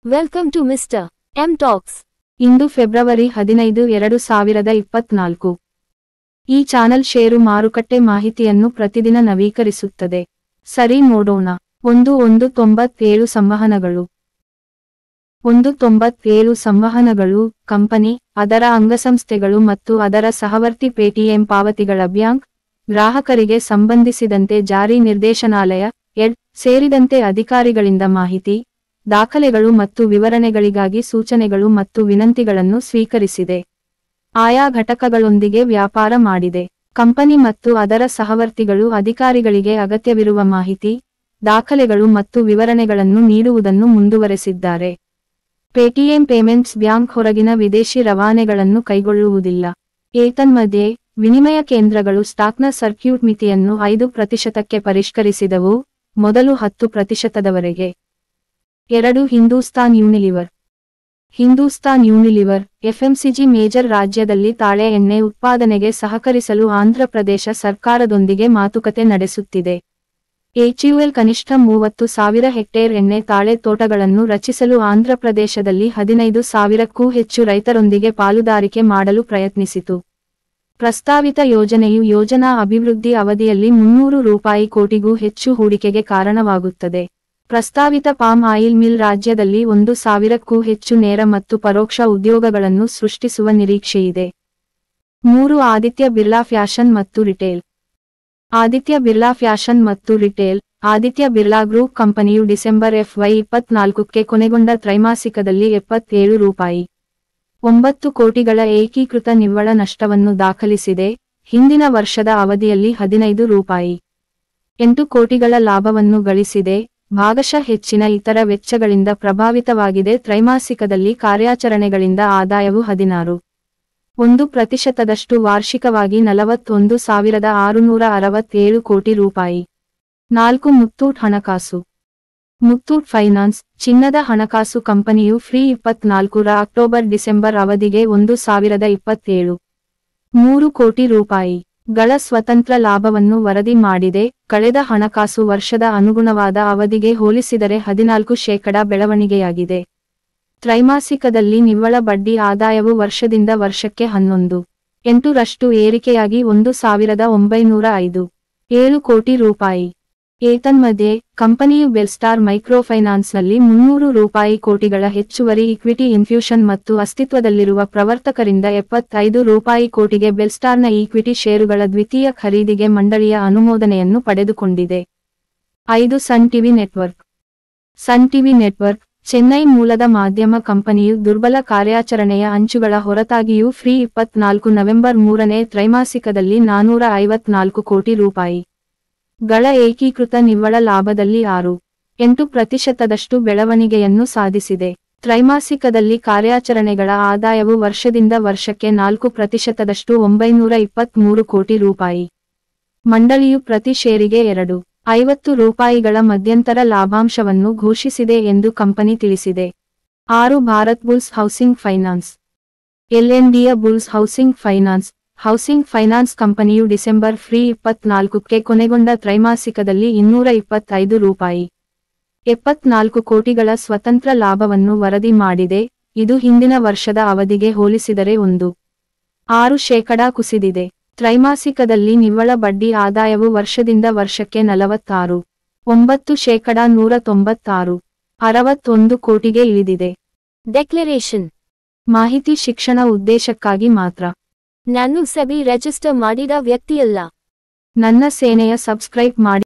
Welcome to Mr. M Talks. ಇಂದು February 15, 2024. ಈ channel ಷೇರು ಮಾರುಕಟ್ಟೆ ಮಾಹಿತಿಯನ್ನು ಪ್ರತಿದಿನ ನವೀಕರಿಸುತ್ತದೆ. ಸರಿ ನೋಡೋಣ. 197 ಸಂವಹನಗಳು. 197 ಸಂವಹನಗಳು, ಕಂಪನಿ, ಅದರ ಅಂಗಸಂಸ್ಥೆಗಳು ಮತ್ತು ಅದರ ಸಹವರ್ತಿ ಪೇಟಿಎಂ ಪಾವತಿಗಳ ಬ್ಯಾಂಕ್, ಗ್ರಾಹಕರಿಗೆ ಸಂಬಂಧಿಸಿದಂತೆ ಜಾರಿ ನಿರ್ದೇಶನಾಲಯ, ಎಡ್, ಸೇರಿದಂತೆ ಅಧಿಕಾರಿಗಳಿಂದ ಮಾಹಿತಿ, ದಾಖಲೆಗಳು ಮತ್ತು ವಿವರಣೆಗಳಿಗಾಗಿ ಸೂಚನೆಗಳು ಮತ್ತು ವಿನಂತಿಗಳನ್ನು ಸ್ವೀಕರಿಸಿದೆ. ಆಯಾ ಘಟಕಗಳೊಂದಿಗೆ ವ್ಯಾಪಾರ ಮಾಡಿದೆ. ಕಂಪನಿ ಮತ್ತು ಅದರ ಸಹವರ್ತಿಗಳು ಅಧಿಕಾರಿಗಳಿಗೆ ಅಗತ್ಯವಿರುವ ಮಾಹಿತಿ, ದಾಖಲೆಗಳು ಮತ್ತು ವಿವರಣೆಗಳನ್ನು ನೀಡುವುದನ್ನು ಮುಂದುವರೆಸಿದ್ದಾರೆ. ಪೇಟಿಎಂ ಪೇಮೆಂಟ್ಸ್ ಬ್ಯಾಂಕ್ ಹೊರಗಿನ ವಿದೇಶಿ ರವಾನೆಗಳನ್ನು ಕೈಗೊಳ್ಳುವುದಿಲ್ಲ. ಏತನ್ಮಧ್ಯೆ, ವಿನಿಮಯ ಕೇಂದ್ರಗಳು ಸ್ಟಾಕ್ನ ಸರ್ಕ್ಯೂಟ್ ಮಿತಿಯನ್ನು 5%ಕ್ಕೆ ಪರಿಷ್ಕರಿಸಿದವು, ಮೊದಲು 10%ದವರೆಗೆ. 2. Hindustan Unilever. Hindustan Unilever, FMCG major ರಾಜ್ಯದಲ್ಲಿ ತಾಳೆ ಎಣ್ಣೆ ಉತ್ಪಾದನೆಗೆ ಸಹಕರಿಸಲು ಆಂಧ್ರಪ್ರದೇಶ ಸರ್ಕಾರದೊಂದಿಗೆ ಮಾತುಕತೆ ನಡೆಸುತ್ತಿದೆ. HUL ಕನಿಷ್ಠ 30,000 ಹೆಕ್ಟೇರ್ ಎಣ್ಣೆ ತಾಳೆ ತೋಟಗಳನ್ನು ರಚಿಸಲು ಆಂಧ್ರಪ್ರದೇಶದಲ್ಲಿ 15,000ಕ್ಕೂ ಹೆಚ್ಚು ರೈತರೊಂದಿಗೆ ಪಾಲುದಾರಿಕೆ ಮಾಡಲು ಪ್ರಯತ್ನಿಸಿತು. ಪ್ರಸ್ತಾವಿತ ಯೋಜನೆಯು ಯೋಜನಾ ಅಭಿವೃದ್ಧಿ ಅವಧಿಯಲ್ಲಿ ₹300 ಕೋಟಿಗೂ ಹೆಚ್ಚು ಹೂಡಿಕೆಗೆ ಕಾರಣವಾಗುತ್ತದೆ. ಪ್ರಸ್ತಾವಿತ ಪಾಮ್ ಆಯಿಲ್ ಮಿಲ್ ರಾಜ್ಯದಲ್ಲಿ 1,000ಕ್ಕೂ ಹೆಚ್ಚು ನೇರ ಮತ್ತು ಪರೋಕ್ಷ ಉದ್ಯೋಗಗಳನ್ನು ಸೃಷ್ಟಿಸುವ ನಿರೀಕ್ಷೆಯಿದೆ. 3. ಆದಿತ್ಯ ಬಿರ್ಲಾ ಫ್ಯಾಷನ್ ಮತ್ತು ರಿಟೇಲ್. ಆದಿತ್ಯ ಬಿರ್ಲಾ ಫ್ಯಾಷನ್ ಮತ್ತು ರಿಟೇಲ್, ಆದಿತ್ಯ ಬಿರ್ಲಾ ಗ್ರೂಪ್ ಕಂಪನಿಯು ಡಿಸೆಂಬರ್ FY24ಕ್ಕೆ ಕೊನೆಗೊಂಡ ತ್ರೈಮಾಸಿಕದಲ್ಲಿ ₹77.9 ಕೋಟಿಗಳ ಏಕೀಕೃತ ನಿವ್ವಳ ನಷ್ಟವನ್ನು ದಾಖಲಿಸಿದೆ. ಹಿಂದಿನ ವರ್ಷದ ಅವಧಿಯಲ್ಲಿ ₹15.8 ಕೋಟಿಗಳ ಲಾಭವನ್ನು ಗಳಿಸಿದೆ. ಭಾಗಶಃ ಹೆಚ್ಚಿನ ಇತರ ವೆಚ್ಚಗಳಿಂದ ಪ್ರಭಾವಿತವಾಗಿದೆ. ತ್ರೈಮಾಸಿಕದಲ್ಲಿ ಕಾರ್ಯಾಚರಣೆಗಳಿಂದ ಆದಾಯವು 16.1% ವಾರ್ಷಿಕವಾಗಿ ₹41,667 ಕೋಟಿ. 4. ಮುತ್ತೂಟ್ ಹಣಕಾಸು. ಮುತ್ತೂಟ್ ಫೈನಾನ್ಸ್, ಚಿನ್ನದ ಹಣಕಾಸು ಕಂಪನಿಯು FY24 ಅಕ್ಟೋಬರ್-ಡಿಸೆಂಬರ್ ಅವಧಿಗೆ ₹1,027.3 ಕೋಟಿ ಗಳ ಸ್ವತಂತ್ರ ಲಾಭವನ್ನು ವರದಿ ಮಾಡಿದೆ. ಕಳೆದ ಹಣಕಾಸು ವರ್ಷದ ಅನುಗುಣವಾದ ಅವಧಿಗೆ ಹೋಲಿಸಿದರೆ 14% ಬೆಳವಣಿಗೆಯಾಗಿದೆ. ತ್ರೈಮಾಸಿಕದಲ್ಲಿ ನಿವ್ವಳ ಬಡ್ಡಿ ಆದಾಯವು ವರ್ಷದಿಂದ ವರ್ಷಕ್ಕೆ 11.8% ಏರಿಕೆಯಾಗಿ ₹1,905.7 ಕೋಟಿ. ಏತನ್ಮಧ್ಯೆ, ಕಂಪನಿಯು ಬೆಲ್ಸ್ಟಾರ್ ಮೈಕ್ರೋಫೈನಾನ್ಸ್ನಲ್ಲಿ ₹300 ಕೋಟಿಗಳ ಹೆಚ್ಚುವರಿ ಇಕ್ವಿಟಿ ಇನ್ಫ್ಯೂಷನ್ ಮತ್ತು ಅಸ್ತಿತ್ವದಲ್ಲಿರುವ ಪ್ರವರ್ತಕರಿಂದ ₹75 ಕೋಟಿಗೆ ಬೆಲ್ಸ್ಟಾರ್ನ ಈಕ್ವಿಟಿ ಷೇರುಗಳ ದ್ವಿತೀಯ ಖರೀದಿಗೆ ಮಂಡಳಿಯ ಅನುಮೋದನೆಯನ್ನು ಪಡೆದುಕೊಂಡಿದೆ. 5. Sun TV network. Sun TV network, Chennai ಮೂಲದ ಮಾಧ್ಯಮ ಕಂಪನಿಯು ದುರ್ಬಲ ಕಾರ್ಯಾಚರಣೆಯ ಅಂಚುಗಳ ಹೊರತಾಗಿಯೂ FY24 ನವೆಂಬರ್ 3ನೇ ತ್ರೈಮಾಸಿಕದಲ್ಲಿ ₹454 ಕೋಟಿ ಗಳ ಏಕೀಕೃತ ನಿವ್ವಳ ಲಾಭದಲ್ಲಿ 6.8% ಬೆಳವಣಿಗೆಯನ್ನು ಸಾಧಿಸಿದೆ. ತ್ರೈಮಾಸಿಕದಲ್ಲಿ ಕಾರ್ಯಾಚರಣೆಗಳ ಆದಾಯವು ವರ್ಷದಿಂದ ವರ್ಷಕ್ಕೆ 4% ₹923 ಕೋಟಿ. ಮಂಡಳಿಯು ಪ್ರತಿ ಷೇರಿಗೆ ₹2.50ಗಳ ಮಧ್ಯಂತರ ಲಾಭಾಂಶವನ್ನು ಘೋಷಿಸಿದೆ ಎಂದು ಕಂಪನಿ ತಿಳಿಸಿದೆ. 6. Bharat bulls housing finance. LNDಯ ಬುಲ್ಸ್ ಹೌಸಿಂಗ್ ಫೈನಾನ್ಸ್ ಕಂಪನಿಯು ಡಿಸೆಂಬರ್ FY24ಕ್ಕೆ ಕೊನೆಗೊಂಡ ತ್ರೈಮಾಸಿಕದಲ್ಲಿ ₹225.74 ಕೋಟಿಗಳ ಸ್ವತಂತ್ರ ಲಾಭವನ್ನು ವರದಿ ಮಾಡಿದೆ. ಇದು ಹಿಂದಿನ ವರ್ಷದ ಅವಧಿಗೆ ಹೋಲಿಸಿದರೆ 1.6% ಕುಸಿದಿದೆ. ತ್ರೈಮಾಸಿಕದಲ್ಲಿ ನಿವ್ವಳ ಬಡ್ಡಿ ಆದಾಯವು ವರ್ಷದಿಂದ ವರ್ಷಕ್ಕೆ 46.9%, ₹196.61 ಕೋಟಿಗೆ ಇಳಿದಿದೆ. ಡೆಕ್ಲರೇಷನ್. ಮಾಹಿತಿ ಶಿಕ್ಷಣ ಉದ್ದೇಶಕ್ಕಾಗಿ ಮಾತ್ರ. ನಾನು ಸೆಬಿ ರಿಜಿಸ್ಟರ್ ಮಾಡಿದ ವ್ಯಕ್ತಿಯಲ್ಲ. ನನ್ನ ಸೇನೆಯ ಸಬ್ಸ್ಕ್ರೈಬ್ ಮಾಡಿ.